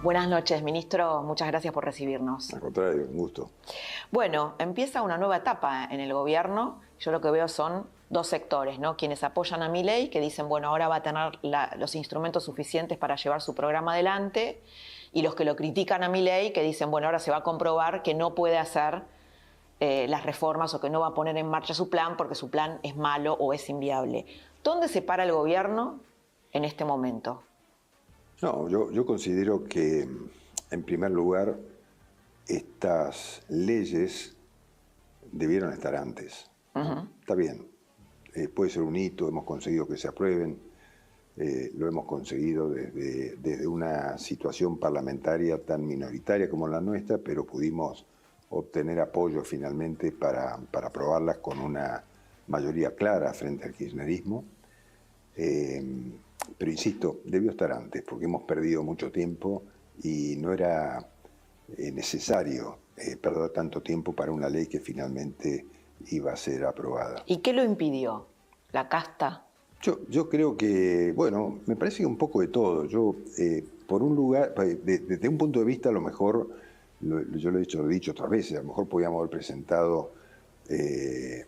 Buenas noches, ministro. Muchas gracias por recibirnos. Al contrario, un gusto. Bueno, empieza una nueva etapa en el gobierno. Yo lo que veo son dos sectores, ¿no? Quienes apoyan a Milei, que dicen, bueno, ahora va a tener los instrumentos suficientes para llevar su programa adelante, y los que lo critican a Milei, que dicen, bueno, ahora se va a comprobar que no puede hacer las reformas o que no va a poner en marcha su plan porque su plan es malo o es inviable. ¿Dónde se para el gobierno en este momento? No, yo considero que, en primer lugar, estas leyes debieron estar antes. ¿No? Está bien, puede ser un hito, hemos conseguido que se aprueben, lo hemos conseguido desde una situación parlamentaria tan minoritaria como la nuestra, pero pudimos obtener apoyo finalmente para aprobarlas con una mayoría clara frente al kirchnerismo. Pero insisto, debió estar antes, porque hemos perdido mucho tiempo y no era necesario perder tanto tiempo para una ley que finalmente iba a ser aprobada. ¿Y qué lo impidió? ¿La casta? Yo creo que, bueno, me parece que un poco de todo. Yo, por un lugar, desde un punto de vista, a lo mejor, yo lo he dicho otras veces, a lo mejor podíamos haber presentado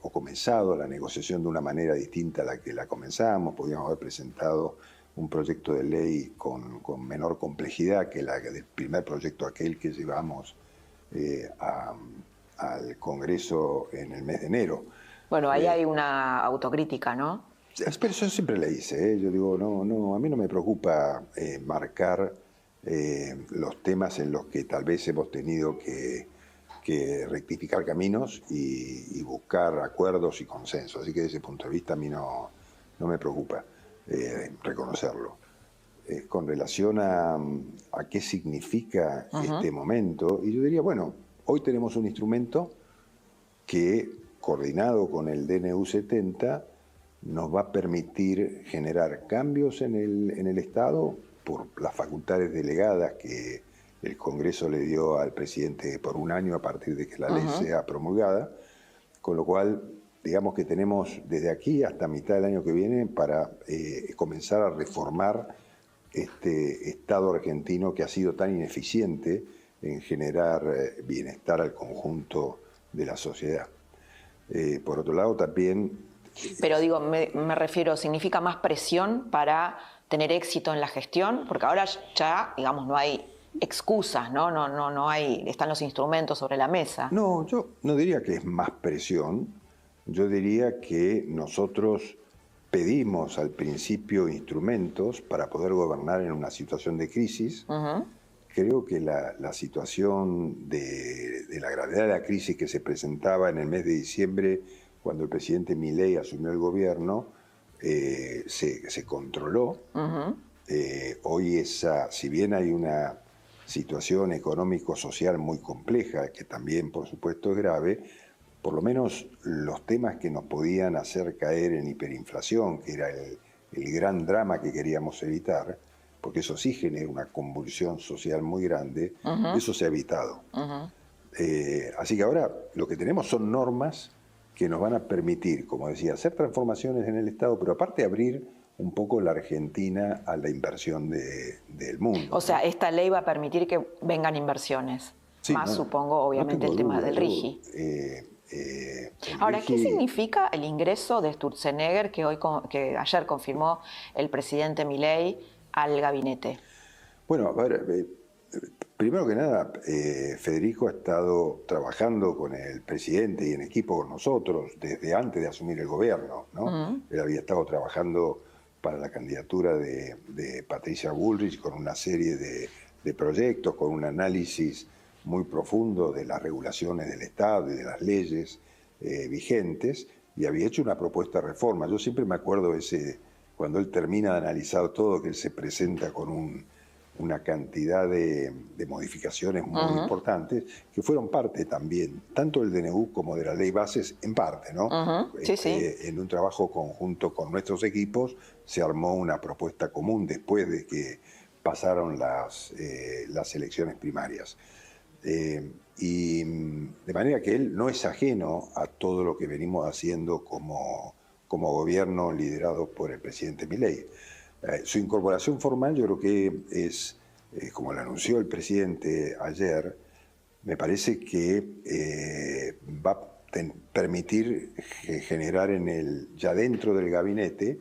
o comenzado la negociación de una manera distinta a la que la comenzamos, podíamos haber presentado un proyecto de ley con menor complejidad que la del primer proyecto aquel que llevamos al Congreso en el mes de enero. Bueno, ahí hay una autocrítica, ¿no? Pero yo siempre le hice, yo digo, no, a mí no me preocupa marcar los temas en los que tal vez hemos tenido que rectificar caminos y buscar acuerdos y consensos. Así que desde ese punto de vista a mí no me preocupa reconocerlo. Con relación a qué significa este momento, y yo diría, bueno, hoy tenemos un instrumento que, coordinado con el DNU 70, nos va a permitir generar cambios en el Estado por las facultades delegadas que el Congreso le dio al presidente por un año a partir de que la ley sea promulgada, con lo cual, digamos que tenemos desde aquí hasta mitad del año que viene para comenzar a reformar este Estado argentino que ha sido tan ineficiente en generar bienestar al conjunto de la sociedad. Por otro lado, también... Pero digo, me refiero, ¿significa más presión para tener éxito en la gestión? Porque ahora ya, digamos, no hay excusas, ¿no? No hay, están los instrumentos sobre la mesa. No, yo no diría que es más presión, yo diría que nosotros pedimos al principio instrumentos para poder gobernar en una situación de crisis. Creo que la situación de la gravedad de la crisis que se presentaba en el mes de diciembre, cuando el presidente Milei asumió el gobierno, se controló. Hoy si bien hay una situación económico-social muy compleja, que también por supuesto es grave, por lo menos los temas que nos podían hacer caer en hiperinflación, que era el gran drama que queríamos evitar, porque eso sí genera una convulsión social muy grande, eso se ha evitado. Así que ahora lo que tenemos son normas que nos van a permitir, como decía, hacer transformaciones en el Estado, pero aparte abrir un poco la Argentina a la inversión del mundo. O sea, esta ley va a permitir que vengan inversiones. Sí, más, supongo, obviamente, el tema del RIGI. Ahora, ¿qué significa el ingreso de Sturzenegger que ayer confirmó el presidente Milei al gabinete? Bueno, a ver, primero que nada, Federico ha estado trabajando con el presidente y en equipo con nosotros desde antes de asumir el gobierno, ¿no? Él había estado trabajando para la candidatura de Patricia Bullrich con una serie de proyectos, con un análisis muy profundo de las regulaciones del Estado y de las leyes vigentes, y había hecho una propuesta de reforma. Yo siempre me acuerdo cuando él termina de analizar todo, que él se presenta con una cantidad de modificaciones muy importantes, que fueron parte también, tanto del DNU como de la ley bases, en parte, ¿no? En un trabajo conjunto con nuestros equipos se armó una propuesta común después de que pasaron las elecciones primarias. Y de manera que él no es ajeno a todo lo que venimos haciendo como gobierno liderado por el presidente Milei. Su incorporación formal yo creo que es como lo anunció el presidente ayer, me parece que va a permitir generar ya dentro del gabinete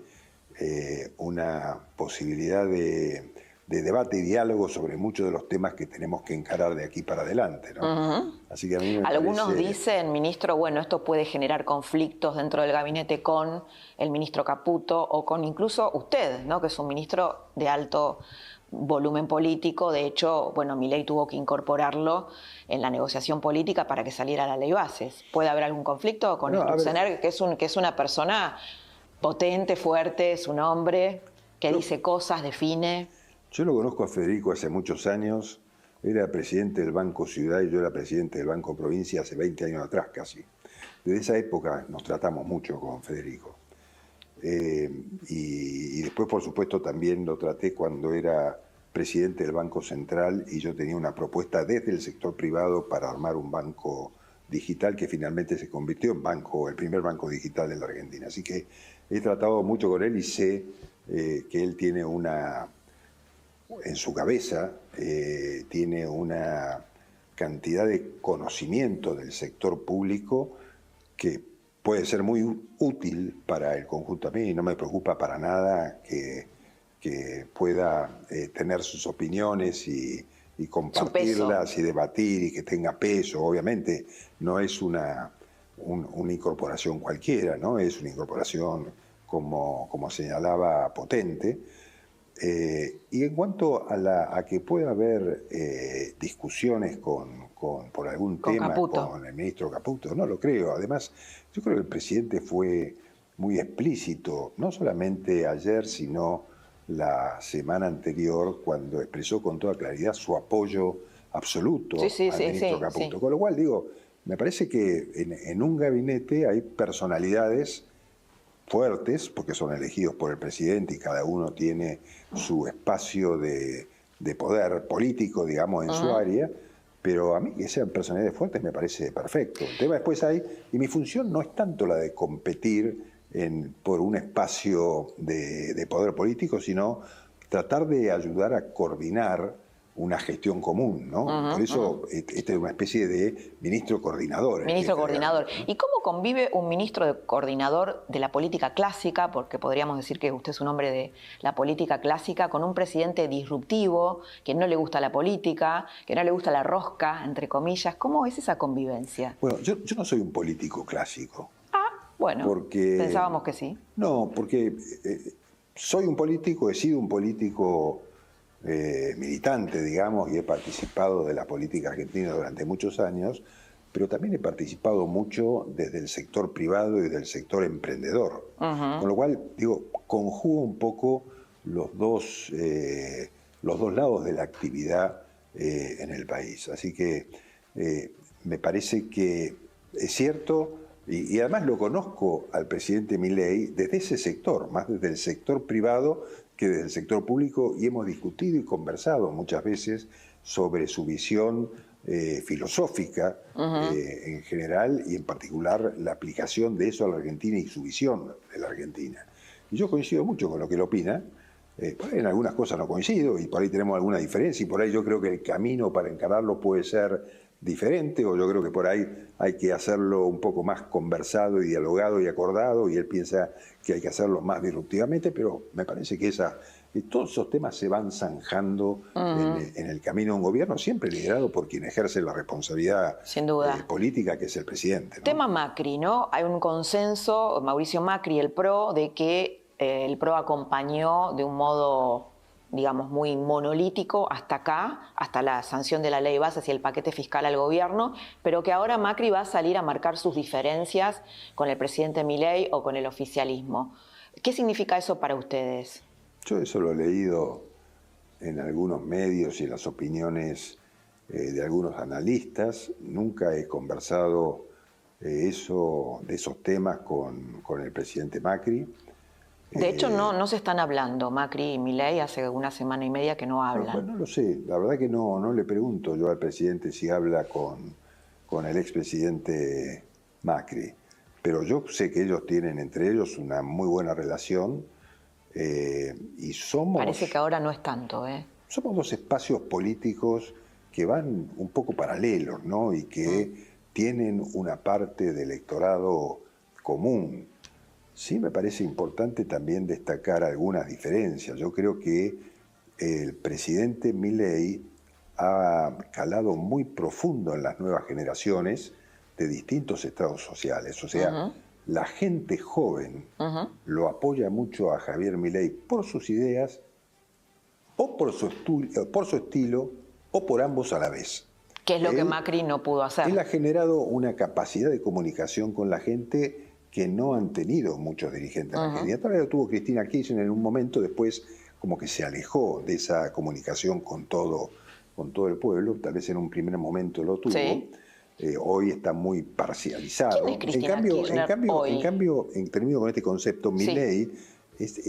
una posibilidad de debate y diálogo sobre muchos de los temas que tenemos que encarar de aquí para adelante, ¿no? Así que a mí me Algunos dicen, ministro, bueno, esto puede generar conflictos dentro del gabinete con el ministro Caputo o con incluso usted, ¿no? Que es un ministro de alto volumen político. De hecho, bueno, Milei tuvo que incorporarlo en la negociación política para que saliera la ley bases. ¿Puede haber algún conflicto con Sturzenegger, que es una persona potente, fuerte, es un hombre que dice cosas, define? Yo lo conozco a Federico hace muchos años. Era presidente del Banco Ciudad y yo era presidente del Banco Provincia hace 20 años atrás casi. Desde esa época nos tratamos mucho con Federico. Y después, por supuesto, también lo traté cuando era presidente del Banco Central y yo tenía una propuesta desde el sector privado para armar un banco digital que finalmente se convirtió en el primer banco digital de la Argentina. Así que he tratado mucho con él y sé que él tiene en su cabeza tiene una cantidad de conocimiento del sector público que puede ser muy útil para el conjunto. A mí no me preocupa para nada que pueda tener sus opiniones y compartirlas y debatir y que tenga peso. Obviamente no es una incorporación cualquiera, ¿no? Es una incorporación, como señalaba, potente. Y en cuanto a que pueda haber discusiones por algún tema Caputo, con el ministro Caputo, no lo creo. Además, yo creo que el presidente fue muy explícito, no solamente ayer, sino la semana anterior, cuando expresó con toda claridad su apoyo absoluto al ministro Caputo. Con lo cual, digo, me parece que en un gabinete hay personalidades fuertes, porque son elegidos por el presidente y cada uno tiene su espacio de poder político, digamos, en su área, pero a mí que sean personalidades fuertes me parece perfecto. El tema después y mi función no es tanto la de competir por un espacio de poder político, sino tratar de ayudar a coordinar una gestión común, ¿no? Por eso esta es una especie de ministro coordinador. Ministro coordinador. ¿Y cómo convive un ministro coordinador de la política clásica, porque podríamos decir que usted es un hombre de la política clásica, con un presidente disruptivo, que no le gusta la política, que no le gusta la rosca, entre comillas? ¿Cómo es esa convivencia? Bueno, yo no soy un político clásico. Bueno, pensábamos que sí. No, porque soy un político, he sido un político militante, digamos, y he participado de la política argentina durante muchos años, pero también he participado mucho desde el sector privado y del sector emprendedor. Con lo cual, digo, conjugo un poco los dos lados de la actividad en el país. Así que me parece que es cierto, y además lo conozco al presidente Milei desde ese sector, más desde el sector privado que desde el sector público, y hemos discutido y conversado muchas veces sobre su visión filosófica en general y en particular la aplicación de eso a la Argentina y su visión de la Argentina. Y yo coincido mucho con lo que él opina. Por ahí en algunas cosas no coincido y por ahí tenemos alguna diferencia y por ahí yo creo que el camino para encararlo puede ser diferente, o yo creo que por ahí hay que hacerlo un poco más conversado y dialogado y acordado, y él piensa que hay que hacerlo más disruptivamente, pero me parece que todos esos temas se van zanjando en el camino de un gobierno, siempre liderado por quien ejerce la responsabilidad sin duda política, que es el presidente, ¿no? Tema Macri, ¿no? Hay un consenso, Mauricio Macri, el PRO, de que el PRO acompañó de un modo, digamos, muy monolítico hasta acá, hasta la sanción de la ley bases y el paquete fiscal al gobierno, pero que ahora Macri va a salir a marcar sus diferencias con el presidente Milei o con el oficialismo. ¿Qué significa eso para ustedes? Yo eso lo he leído en algunos medios y en las opiniones de algunos analistas. Nunca he conversado de esos temas con el presidente Macri. De hecho, no se están hablando, Macri y Milei, hace una semana y media que no hablan. Bueno, no lo sé, la verdad que no le pregunto yo al presidente si habla con el expresidente Macri, pero yo sé que ellos tienen entre ellos una muy buena relación y somos... Parece que ahora no es tanto, somos dos espacios políticos que van un poco paralelos, ¿no? Y que tienen una parte de electorado común. Sí me parece importante también destacar algunas diferencias. Yo creo que el presidente Milei ha calado muy profundo en las nuevas generaciones de distintos estratos sociales. O sea, la gente joven lo apoya mucho a Javier Milei por sus ideas, o por su estilo, o por ambos a la vez. ¿Qué es lo que Macri no pudo hacer? Él ha generado una capacidad de comunicación con la gente que no han tenido muchos dirigentes en la Argentina. Tal vez lo tuvo Cristina Kirchner en un momento, después como que se alejó de esa comunicación con todo el pueblo, tal vez en un primer momento lo tuvo. Sí. Hoy está muy parcializado. ¿Quién es Cristina Kirchner hoy? En cambio, en términos con este concepto, Milei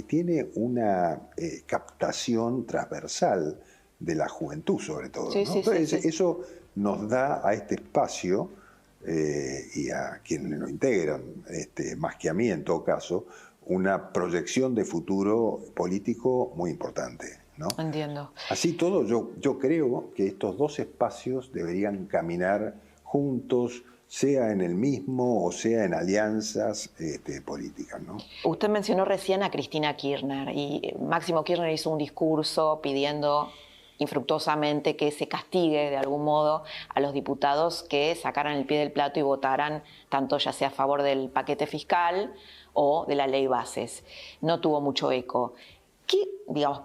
tiene una captación transversal de la juventud, sobre todo. Sí, ¿no? Sí, Entonces, sí. eso nos da a este espacio y a quienes lo integran, más que a mí en todo caso, una proyección de futuro político muy importante, ¿no? Entiendo. Así todo, yo creo que estos dos espacios deberían caminar juntos, sea en el mismo o sea en alianzas políticas, ¿no? Usted mencionó recién a Cristina Kirchner y Máximo Kirchner hizo un discurso pidiendo infructuosamente que se castigue de algún modo a los diputados que sacaran el pie del plato y votaran tanto ya sea a favor del paquete fiscal o de la ley bases. No tuvo mucho eco. ¿Qué,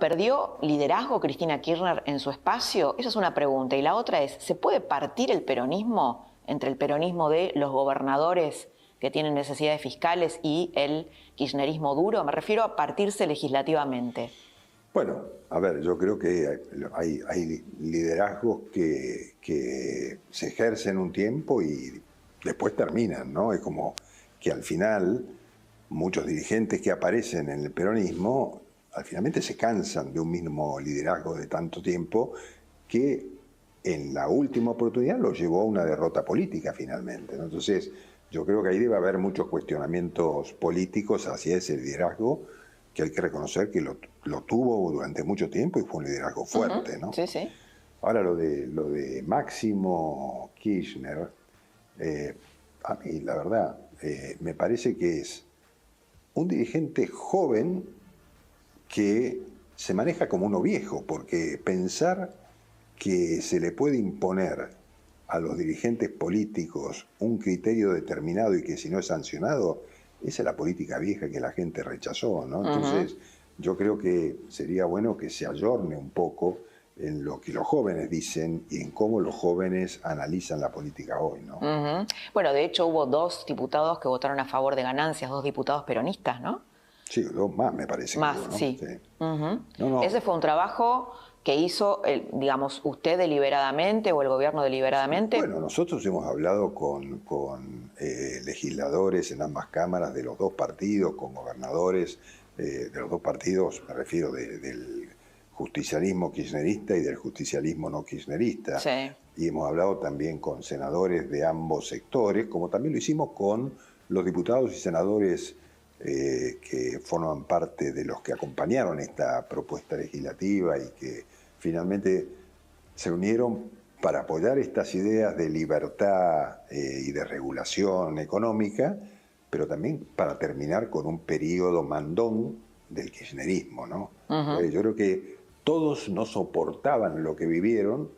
perdió liderazgo Cristina Kirchner en su espacio? Esa es una pregunta. Y la otra es, ¿se puede partir el peronismo entre el peronismo de los gobernadores que tienen necesidades fiscales y el kirchnerismo duro? Me refiero a partirse legislativamente. Bueno, a ver, yo creo que hay liderazgos que se ejercen un tiempo y después terminan, ¿no? Es como que al final muchos dirigentes que aparecen en el peronismo finalmente se cansan de un mismo liderazgo de tanto tiempo que en la última oportunidad los llevó a una derrota política finalmente, ¿no? Entonces, yo creo que ahí debe haber muchos cuestionamientos políticos hacia ese liderazgo que hay que reconocer que lo tuvo durante mucho tiempo y fue un liderazgo fuerte, ¿no? Sí, sí. Ahora lo de Máximo Kirchner, a mí la verdad me parece que es un dirigente joven que se maneja como uno viejo, porque pensar que se le puede imponer a los dirigentes políticos un criterio determinado y que si no es sancionado, esa es la política vieja que la gente rechazó, ¿no? Entonces, yo creo que sería bueno que se ayorne un poco en lo que los jóvenes dicen y en cómo los jóvenes analizan la política hoy, ¿no? Bueno, de hecho hubo 2 diputados que votaron a favor de ganancias, 2 diputados peronistas, ¿no? Sí, 2 más me parece. Más, que hubo, ¿no? sí. No. Ese fue un trabajo que hizo, usted deliberadamente o el gobierno deliberadamente. Bueno, nosotros hemos hablado con legisladores en ambas cámaras de los 2 partidos, con gobernadores de los 2 partidos, me refiero del justicialismo kirchnerista y del justicialismo no kirchnerista. Sí. Y hemos hablado también con senadores de ambos sectores, como también lo hicimos con los diputados y senadores que forman parte de los que acompañaron esta propuesta legislativa y que finalmente se unieron para apoyar estas ideas de libertad y de regulación económica, pero también para terminar con un periodo mandón del kirchnerismo, ¿no? Yo creo que todos no soportaban lo que vivieron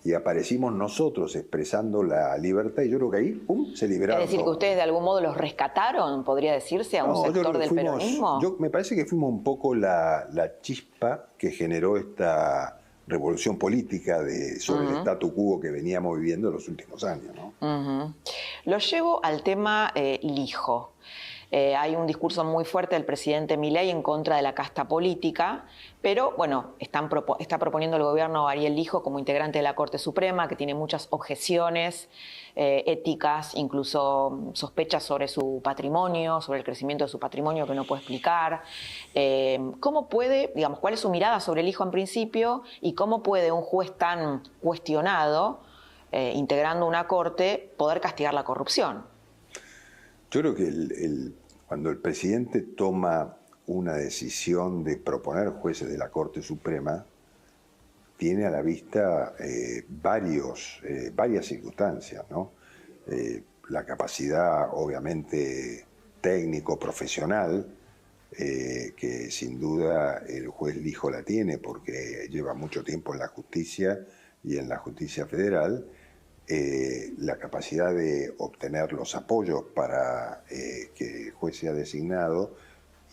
y aparecimos nosotros expresando la libertad y yo creo que ahí se liberaron. Es decir, que ustedes de algún modo los rescataron, podría decirse, a un sector del peronismo. Me parece que fuimos un poco la chispa que generó esta revolución política sobre el statu quo que veníamos viviendo en los últimos años, ¿no? Lo llevo al tema Lijo. Hay un discurso muy fuerte del presidente Milei en contra de la casta política, pero bueno, está proponiendo el gobierno a Ariel Lijo como integrante de la Corte Suprema, que tiene muchas objeciones éticas, incluso sospechas sobre su patrimonio, sobre el crecimiento de su patrimonio que no puede explicar. ¿Cómo puede, cuál es su mirada sobre Lijo en principio y cómo puede un juez tan cuestionado, integrando una corte, poder castigar la corrupción? Yo creo que cuando el presidente toma una decisión de proponer jueces de la Corte Suprema, tiene a la vista varias circunstancias, ¿no? La capacidad, obviamente, técnico-profesional, que sin duda el juez Lijo la tiene porque lleva mucho tiempo en la justicia y en la justicia federal, la capacidad de obtener los apoyos para que el juez sea designado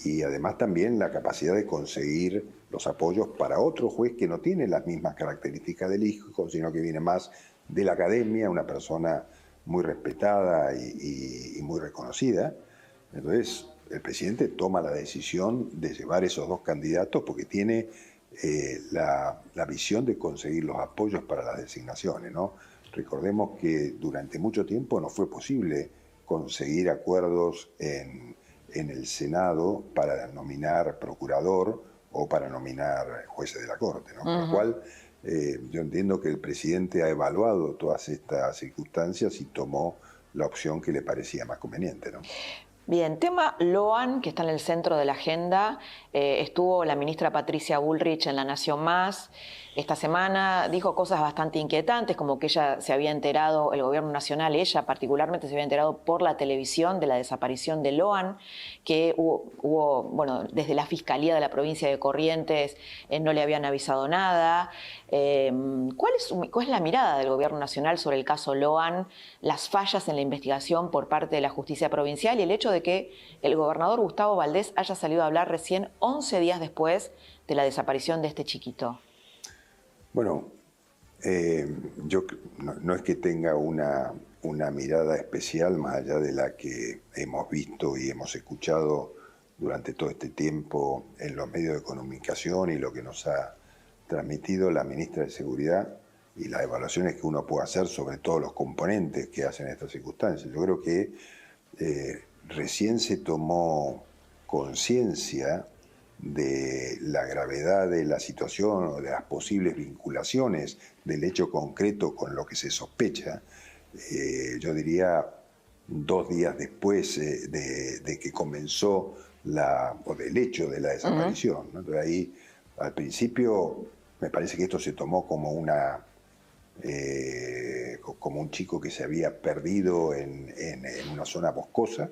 y además también la capacidad de conseguir los apoyos para otro juez que no tiene las mismas características del Lijo, sino que viene más de la academia, una persona muy respetada y muy reconocida. Entonces, el presidente toma la decisión de llevar esos dos candidatos porque tiene la visión de conseguir los apoyos para las designaciones, ¿no? Recordemos que durante mucho tiempo no fue posible conseguir acuerdos en el Senado para nominar procurador o para nominar jueces de la Corte, ¿no? Con lo cual, yo entiendo que el presidente ha evaluado todas estas circunstancias y tomó la opción que le parecía más conveniente, ¿no? Bien, tema Loan, que está en el centro de la agenda. Estuvo la ministra Patricia Bullrich en La Nación Más esta semana, dijo cosas bastante inquietantes, como que ella se había enterado, el gobierno nacional, ella particularmente se había enterado por la televisión de la desaparición de Loan, que hubo bueno, desde la Fiscalía de la provincia de Corrientes no le habían avisado nada. ¿Cuál es la mirada del gobierno nacional sobre el caso Loan, las fallas en la investigación por parte de la justicia provincial y el hecho de que el gobernador Gustavo Valdés haya salido a hablar recién 11 días después de la desaparición de este chiquito? Bueno, yo no es que tenga una mirada especial más allá de la que hemos visto y hemos escuchado durante todo este tiempo en los medios de comunicación y lo que nos ha transmitido la ministra de Seguridad y las evaluaciones que uno puede hacer sobre todos los componentes que hacen estas circunstancias. Yo creo que recién se tomó conciencia de la gravedad de la situación o de las posibles vinculaciones del hecho concreto con lo que se sospecha, yo diría 2 días después de que comenzó o del hecho de la desaparición, ¿no? Entonces ahí, al principio, me parece que esto se tomó como como un chico que se había perdido en una zona boscosa,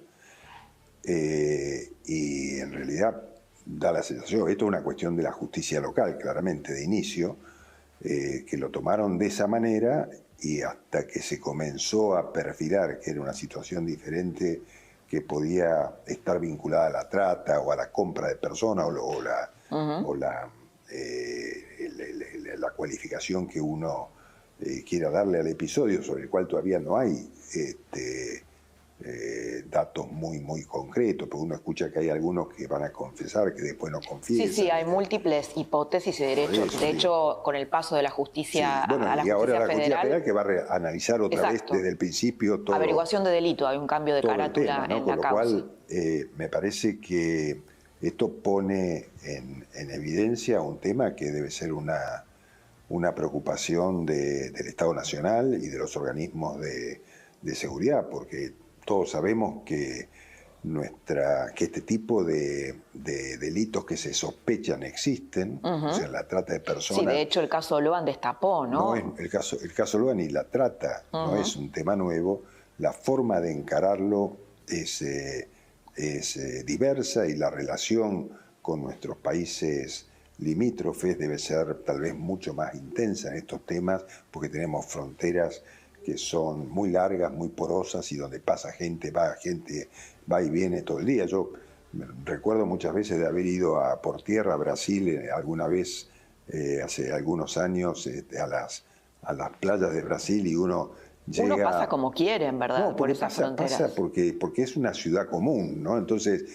y en realidad da la sensación, esto es una cuestión de la justicia local, claramente, de inicio, que lo tomaron de esa manera y hasta que se comenzó a perfilar que era una situación diferente que podía estar vinculada a la trata o a la compra de personas o la cualificación que uno quiera darle al episodio, sobre el cual todavía no hay datos muy concretos, porque uno escucha que hay algunos que van a confesar, que después no confiesan. Sí, hay múltiples hipótesis y derechos. De hecho, con el paso de la justicia bueno, a la y ahora justicia la justicia federal que va a analizar otra vez desde el principio todo. Averiguación de delito, hay un cambio de carátula tema, ¿no? en la causa. Con lo cual, me parece que esto pone en evidencia un tema que debe ser una preocupación del Estado Nacional y de los organismos de seguridad, porque todos sabemos que este tipo de delitos que se sospechan existen, o sea, la trata de personas. Sí, de hecho el caso Loan destapó, ¿no? El caso Loan y la trata no es un tema nuevo, la forma de encararlo es diversa y la relación con nuestros países limítrofes debe ser tal vez mucho más intensa en estos temas porque tenemos fronteras que son muy largas, muy porosas y donde pasa gente va y viene todo el día. Yo recuerdo muchas veces de haber ido por tierra a Brasil alguna vez, hace algunos años, a las playas de Brasil y uno llega... Uno pasa como quiere, en verdad, no, por esas fronteras. Pasa porque es una ciudad común, ¿no? Entonces,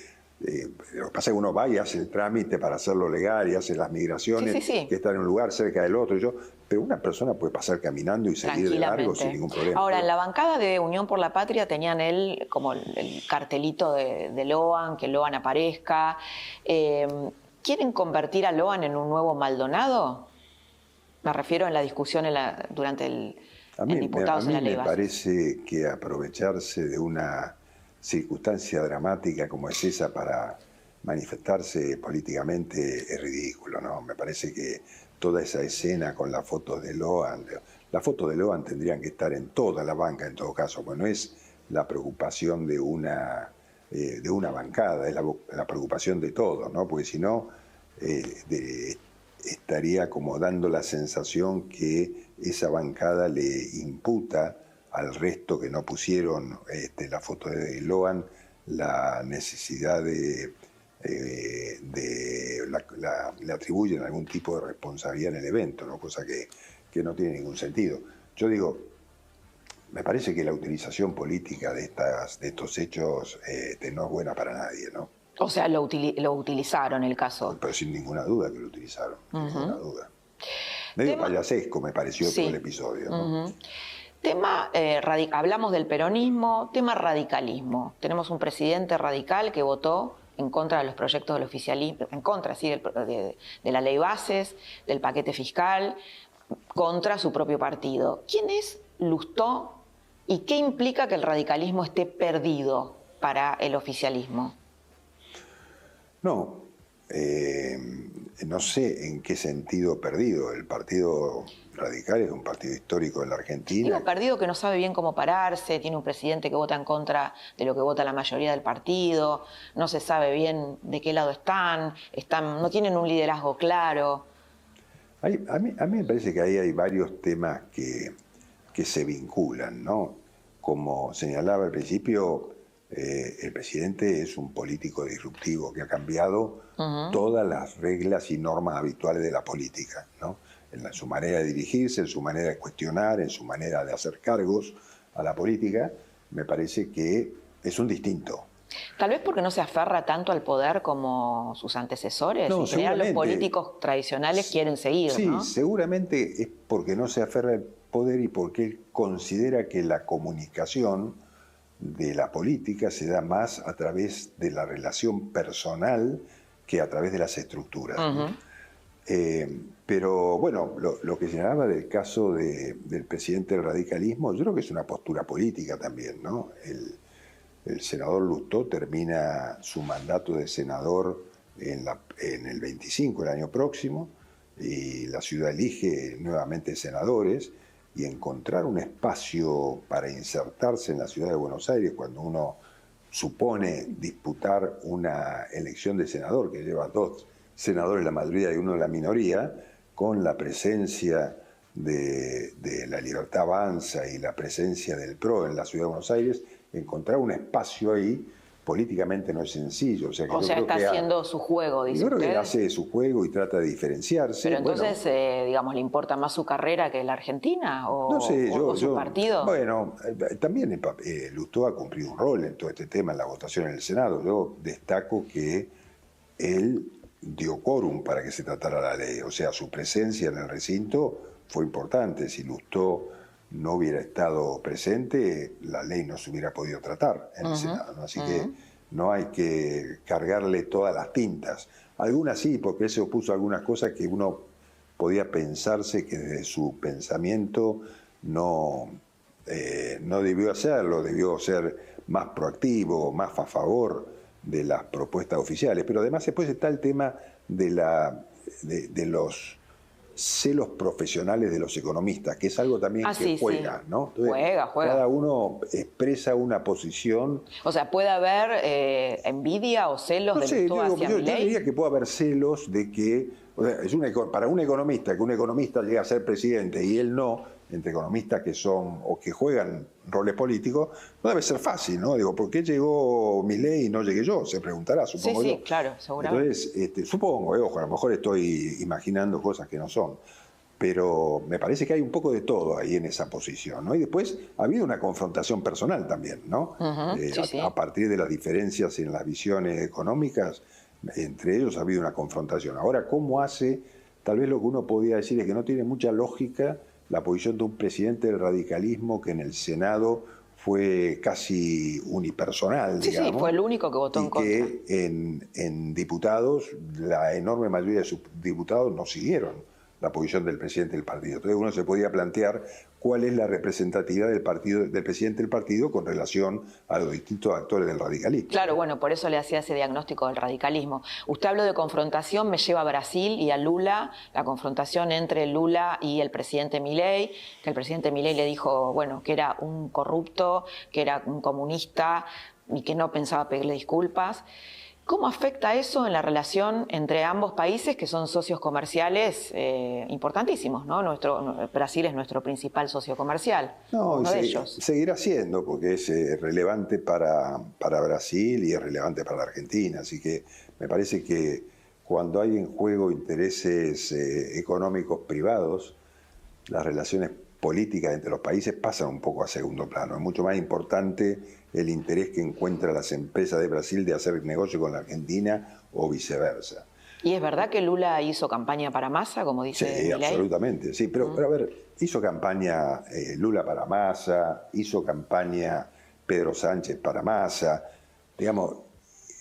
lo que pasa es que uno va y hace el trámite para hacerlo legal y hace las migraciones, que están en un lugar cerca del otro. Pero una persona puede pasar caminando y seguir de largo sin ningún problema. Ahora, en la bancada de Unión por la Patria tenían como el cartelito de Loan, que Loan aparezca. ¿Quieren convertir a Loan en un nuevo Maldonado? Me refiero en la discusión durante el diputados en la ley básica. Me parece que aprovecharse de una circunstancia dramática como es esa para manifestarse políticamente es ridículo, ¿no? Me parece que toda esa escena con las fotos de Lohan. Las fotos de Lohan tendrían que estar en toda la banca en todo caso, pues no es la preocupación de una bancada, es la preocupación de todos, ¿no? Porque si no, estaría como dando la sensación que esa bancada le imputa al resto que no pusieron la foto de Lohan la necesidad le atribuyen algún tipo de responsabilidad en el evento, ¿no? Cosa que no tiene ningún sentido. Yo digo, me parece que la utilización política de estos hechos no es buena para nadie, ¿no? O sea, lo utilizaron el caso. Pero sin ninguna duda que lo utilizaron, sin ninguna duda. Medio payasesco me pareció todo el episodio, ¿no? Tema, hablamos del peronismo, tema radicalismo. Tenemos un presidente radical que votó en contra de los proyectos del oficialismo, en contra de la ley bases, del paquete fiscal, contra su propio partido. ¿Quién es Lustó y qué implica que el radicalismo esté perdido para el oficialismo? No sé en qué sentido perdido. El Partido Radical es un partido histórico en la Argentina. Digo, perdido que no sabe bien cómo pararse, tiene un presidente que vota en contra de lo que vota la mayoría del partido, no se sabe bien de qué lado están, no tienen un liderazgo claro. A mí me parece que ahí hay varios temas que se vinculan, ¿no? Como señalaba al principio, el presidente es un político disruptivo que ha cambiado todas las reglas y normas habituales de la política, ¿no? En su manera de dirigirse, en su manera de cuestionar, en su manera de hacer cargos a la política, me parece que es un distinto. Tal vez porque no se aferra tanto al poder como sus antecesores. No, y los políticos tradicionales quieren seguir, sí, ¿no? Seguramente es porque no se aferra al poder y porque él considera que la comunicación de la política se da más a través de la relación personal que a través de las estructuras. Pero bueno, lo que señalaba del caso del presidente del radicalismo, yo creo que es una postura política también, ¿no? El senador Lustó termina su mandato de senador en el 25, el año próximo, y la ciudad elige nuevamente senadores, y encontrar un espacio para insertarse en la ciudad de Buenos Aires cuando uno supone disputar una elección de senador que lleva 2 senadores la mayoría y uno la minoría, con la presencia de La Libertad Avanza y la presencia del PRO en la ciudad de Buenos Aires, encontrar un espacio ahí políticamente no es sencillo. O sea, está haciendo su juego, dice usted. Yo creo que hace su juego y trata de diferenciarse. Pero entonces, digamos, ¿le importa más su carrera que la Argentina? ¿O, no sé, o su partido? Bueno, también Lustó ha cumplido un rol en todo este tema, en la votación en el Senado. Yo destaco que él dio quórum para que se tratara la ley. O sea, su presencia en el recinto fue importante. Si Lustó no hubiera estado presente, la ley no se hubiera podido tratar en el Senado, ¿no? Así que no hay que cargarle todas las tintas. Algunas sí, porque él se opuso a algunas cosas que uno podía pensarse que desde su pensamiento no debió hacerlo, debió ser más proactivo, más a favor de las propuestas oficiales. Pero además después está el tema de los celos profesionales de los economistas, que es algo también que juega, ¿no? Entonces, juega. Cada uno expresa una posición. O sea, ¿puede haber envidia o celos de Lustó hacia Milei? Yo diría que puede haber celos de que, o sea, para un economista, que un economista llegue a ser presidente y él no, entre economistas que son o que juegan roles políticos, no debe ser fácil, ¿no? Digo, ¿por qué llegó Milei y no llegué yo? Se preguntará, supongo yo. Sí, claro, seguramente. Entonces, supongo, ojo, a lo mejor estoy imaginando cosas que no son, pero me parece que hay un poco de todo ahí en esa posición, ¿no? Y después ha habido una confrontación personal también, ¿no? A partir de las diferencias en las visiones económicas, entre ellos ha habido una confrontación. Ahora, ¿cómo hace? Tal vez lo que uno podría decir es que no tiene mucha lógica la posición de un presidente del radicalismo que en el Senado fue casi unipersonal, digamos. Sí, fue el único que votó en contra. Y que en diputados, la enorme mayoría de sus diputados no siguieron la posición del presidente del partido. Entonces uno se podía plantear cuál es la representatividad del presidente del partido con relación a los distintos actores del radicalismo. Claro, bueno, por eso le hacía ese diagnóstico del radicalismo. Usted habló de confrontación, me lleva a Brasil y a Lula, la confrontación entre Lula y el presidente Milei, que el presidente Milei le dijo, bueno, que era un corrupto, que era un comunista y que no pensaba pedirle disculpas. ¿Cómo afecta eso en la relación entre ambos países que son socios comerciales importantísimos, ¿no? Brasil es nuestro principal socio comercial, uno de ellos. Seguirá siendo, porque es relevante para Brasil y es relevante para la Argentina. Así que me parece que cuando hay en juego intereses económicos privados, las relaciones políticas entre los países pasan un poco a segundo plano. Es mucho más importante el interés que encuentran las empresas de Brasil de hacer negocio con la Argentina o viceversa. ¿Y es verdad que Lula hizo campaña para Massa, como dice Milei? Sí, absolutamente. Sí, pero a ver, hizo campaña Lula para Massa, hizo campaña Pedro Sánchez para Massa, digamos.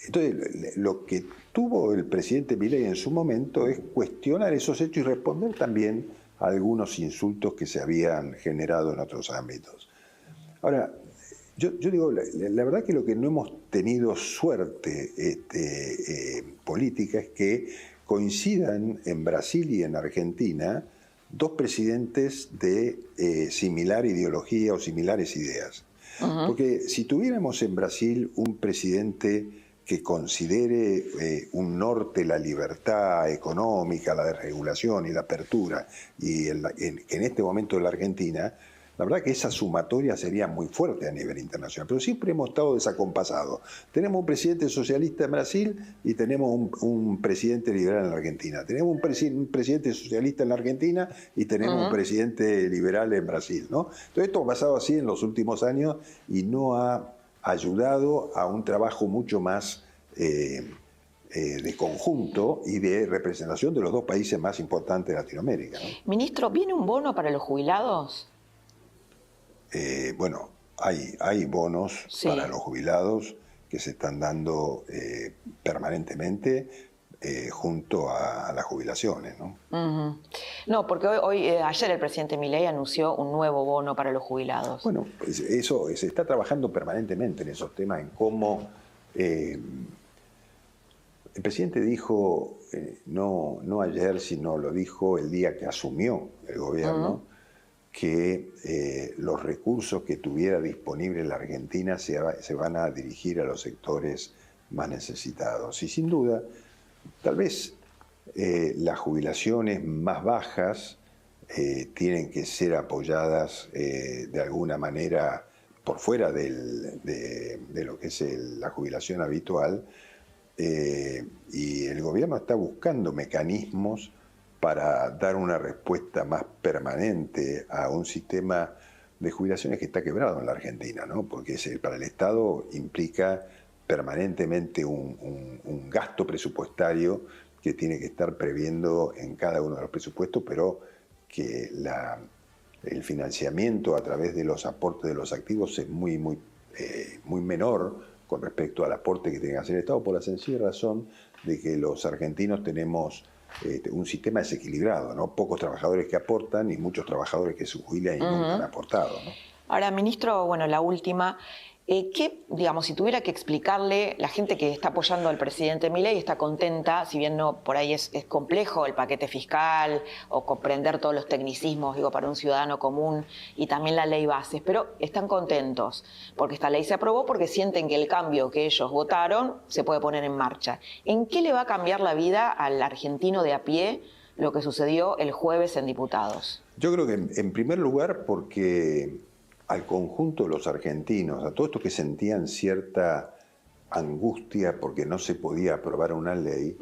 Entonces, lo que tuvo el presidente Milei en su momento es cuestionar esos hechos y responder también a algunos insultos que se habían generado en otros ámbitos. Ahora, yo digo, la verdad que lo que no hemos tenido suerte política es que coincidan en Brasil y en Argentina dos presidentes de similar ideología o similares ideas. Porque si tuviéramos en Brasil un presidente que considere un norte la libertad económica, la desregulación y la apertura, y en este momento en la Argentina, la verdad que esa sumatoria sería muy fuerte a nivel internacional, pero siempre hemos estado desacompasados. Tenemos un presidente socialista en Brasil y tenemos un presidente liberal en la Argentina. Tenemos un presidente socialista en la Argentina y tenemos un presidente liberal en Brasil, ¿no? Entonces esto ha pasado así en los últimos años y no ha ayudado a un trabajo mucho más de conjunto y de representación de los dos países más importantes de Latinoamérica, ¿no? Ministro, ¿viene un bono para los jubilados? Bueno, hay bonos para los jubilados que se están dando permanentemente junto a las jubilaciones, ¿no? No, porque ayer el presidente Milei anunció un nuevo bono para los jubilados. Bueno, pues eso se está trabajando permanentemente en esos temas, en cómo el presidente dijo, no ayer, sino lo dijo el día que asumió el gobierno, que los recursos que tuviera disponible la Argentina se van a dirigir a los sectores más necesitados. Y sin duda, tal vez las jubilaciones más bajas tienen que ser apoyadas de alguna manera por fuera de lo que es la jubilación habitual, y el gobierno está buscando mecanismos para dar una respuesta más permanente a un sistema de jubilaciones que está quebrado en la Argentina, ¿no? Porque para el Estado implica permanentemente un gasto presupuestario que tiene que estar previendo en cada uno de los presupuestos, pero que el financiamiento a través de los aportes de los activos es muy menor con respecto al aporte que tiene que hacer el Estado, por la sencilla razón de que los argentinos tenemos un sistema desequilibrado, ¿no? Pocos trabajadores que aportan y muchos trabajadores que se jubilan y nunca han aportado, ¿no? Ahora, ministro, bueno, la última, digamos, si tuviera que explicarle, la gente que está apoyando al presidente Milei está contenta, si bien no, por ahí es complejo el paquete fiscal o comprender todos los tecnicismos, digo, para un ciudadano común, y también la ley bases, pero están contentos porque esta ley se aprobó, porque sienten que el cambio que ellos votaron se puede poner en marcha. ¿En qué le va a cambiar la vida al argentino de a pie lo que sucedió el jueves en Diputados? Yo creo que en primer lugar porque al conjunto de los argentinos, a todos estos que sentían cierta angustia porque no se podía aprobar una ley,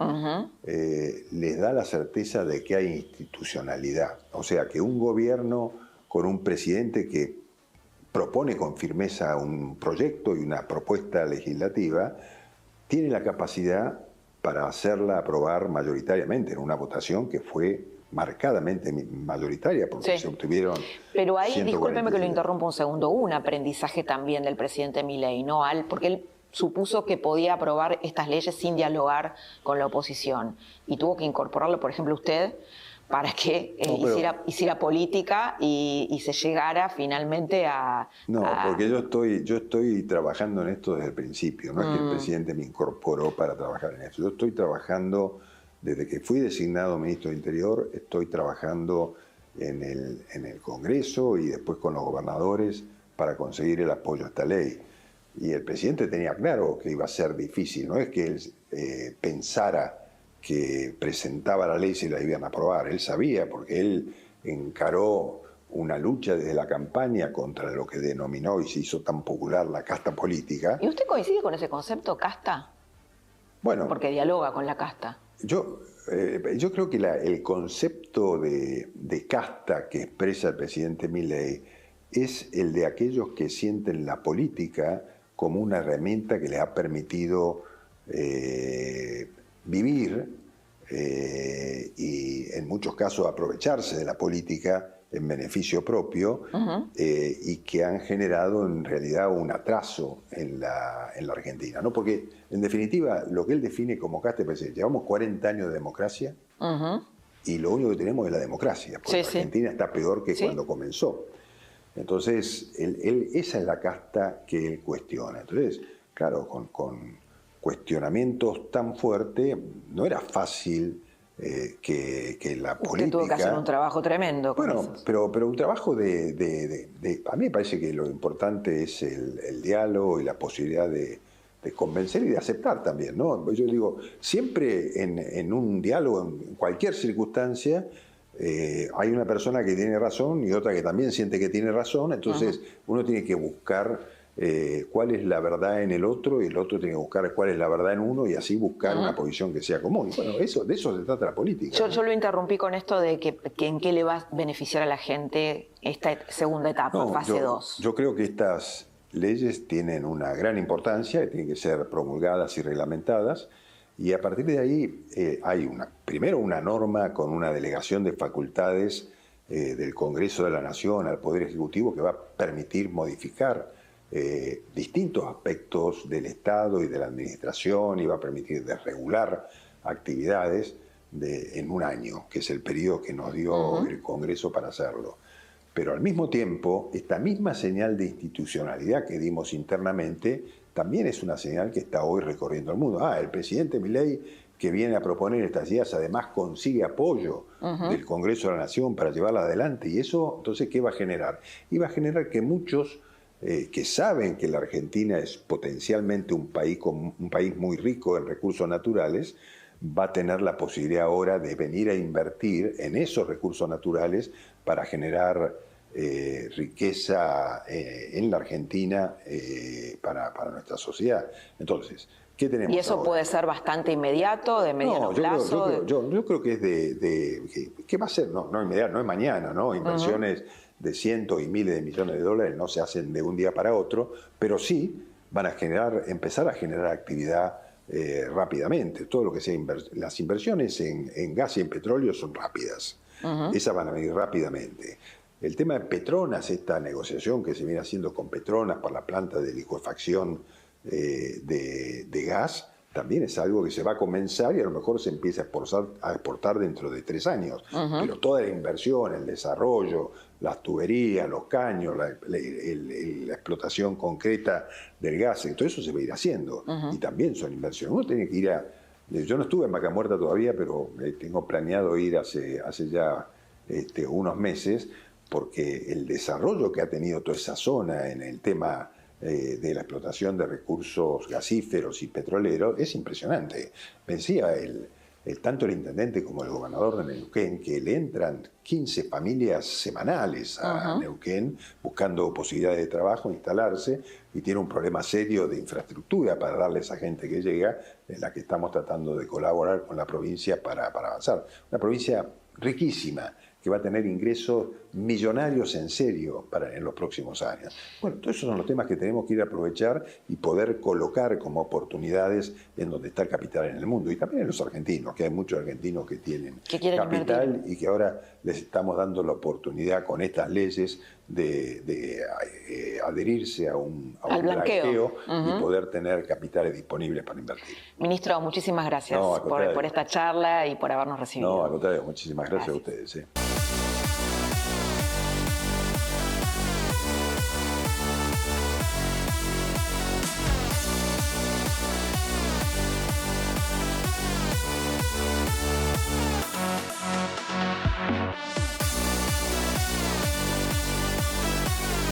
les da la certeza de que hay institucionalidad. O sea, que un gobierno con un presidente que propone con firmeza un proyecto y una propuesta legislativa, tiene la capacidad para hacerla aprobar mayoritariamente en una votación que fue marcadamente mayoritaria, porque se obtuvieron. Pero ahí, discúlpeme que lo interrumpa un segundo, hubo un aprendizaje también del presidente Milei, ¿no? Porque él supuso que podía aprobar estas leyes sin dialogar con la oposición y tuvo que incorporarlo, por ejemplo, usted, para que No, pero- hiciera política y se llegara finalmente No, a... porque yo estoy trabajando en esto desde el principio. No es que el presidente me incorporó para trabajar en esto. Yo estoy trabajando, desde que fui designado ministro de Interior, estoy trabajando en el Congreso y después con los gobernadores para conseguir el apoyo a esta ley. Y el presidente tenía claro que iba a ser difícil. No es que él pensara que presentaba la ley y se la iban a aprobar. Él sabía, porque él encaró una lucha desde la campaña contra lo que denominó y se hizo tan popular la casta política. ¿Y usted coincide con ese concepto, casta? Bueno, Porque dialoga con la casta. yo creo que el concepto de casta que expresa el presidente Milei es el de aquellos que sienten la política como una herramienta que les ha permitido vivir y en muchos casos aprovecharse de la política en beneficio propio y que han generado en realidad un atraso en la Argentina, ¿no? Porque en definitiva lo que él define como casta es que llevamos 40 años de democracia y lo único que tenemos es la democracia, porque Sí, sí. Argentina está peor que Sí. cuando comenzó. Entonces, esa es la casta que él cuestiona. Entonces, claro, con cuestionamientos tan fuertes, no era fácil que la política... Usted tuvo que hacer un trabajo tremendo con Bueno, esos. pero un trabajo a mí me parece que lo importante es el diálogo y la posibilidad de convencer y de aceptar también, ¿no? Yo digo, siempre en un diálogo, en cualquier circunstancia, hay una persona que tiene razón y otra que también siente que tiene razón, entonces uno tiene que buscar cuál es la verdad en el otro y el otro tiene que buscar cuál es la verdad en uno y así buscar una posición que sea común. Y bueno, de eso se trata la política. Yo lo interrumpí con esto de que en qué le va a beneficiar a la gente esta segunda etapa, No, fase 2. yo creo que estas leyes tienen una gran importancia y tienen que ser promulgadas y reglamentadas. Y a partir de ahí hay primero una norma con una delegación de facultades del Congreso de la Nación al Poder Ejecutivo que va a permitir modificar distintos aspectos del Estado y de la Administración y va a permitir desregular actividades en un año, que es el periodo que nos dio el Congreso para hacerlo. Pero al mismo tiempo, esta misma señal de institucionalidad que dimos internamente también es una señal que está hoy recorriendo el mundo. El presidente Milei, que viene a proponer estas ideas, además consigue apoyo del Congreso de la Nación para llevarla adelante. Y eso, entonces, ¿qué va a generar? Y va a generar que muchos que saben que la Argentina es potencialmente un país muy rico en recursos naturales, va a tener la posibilidad ahora de venir a invertir en esos recursos naturales para generar riqueza en la Argentina para nuestra sociedad. Entonces, ¿qué tenemos ¿Y eso ahora? puede ser bastante inmediato, de mediano plazo? Yo creo que es ¿qué va a ser? No inmediato, no es mañana, ¿no? Inversiones de cientos y miles de millones de dólares no se hacen de un día para otro, pero sí van a empezar a generar actividad rápidamente. Todo lo que sea las inversiones en gas y en petróleo son rápidas. Esas van a venir rápidamente. El tema de Petronas, esta negociación que se viene haciendo con Petronas para la planta de licuefacción de gas, también es algo que se va a comenzar y a lo mejor se empieza a exportar dentro de 3 años. Pero toda la inversión, el desarrollo, las tuberías, los caños, la explotación concreta del gas, todo eso se va a ir haciendo. Y también son inversiones. Uno tiene que ir yo no estuve en Vaca Muerta todavía, pero tengo planeado ir hace ya unos meses, porque el desarrollo que ha tenido toda esa zona en el tema de la explotación de recursos gasíferos y petroleros es impresionante. Me decía tanto el intendente como el gobernador de Neuquén que le entran 15 familias semanales a Neuquén buscando posibilidades de trabajo, instalarse, y tiene un problema serio de infraestructura para darle a esa gente que llega, en la que estamos tratando de colaborar con la provincia para avanzar. Una provincia riquísima, que va a tener ingresos millonarios en serio en los próximos años. Bueno, todos esos son los temas que tenemos que ir a aprovechar y poder colocar como oportunidades en donde está el capital en el mundo. Y también en los argentinos, que hay muchos argentinos que tienen capital invertir. Y que ahora les estamos dando la oportunidad con estas leyes de adherirse a un blanqueo y poder tener capitales disponibles para invertir. Ministro, muchísimas gracias por esta charla y por habernos recibido. No, al contrario, muchísimas gracias a ustedes.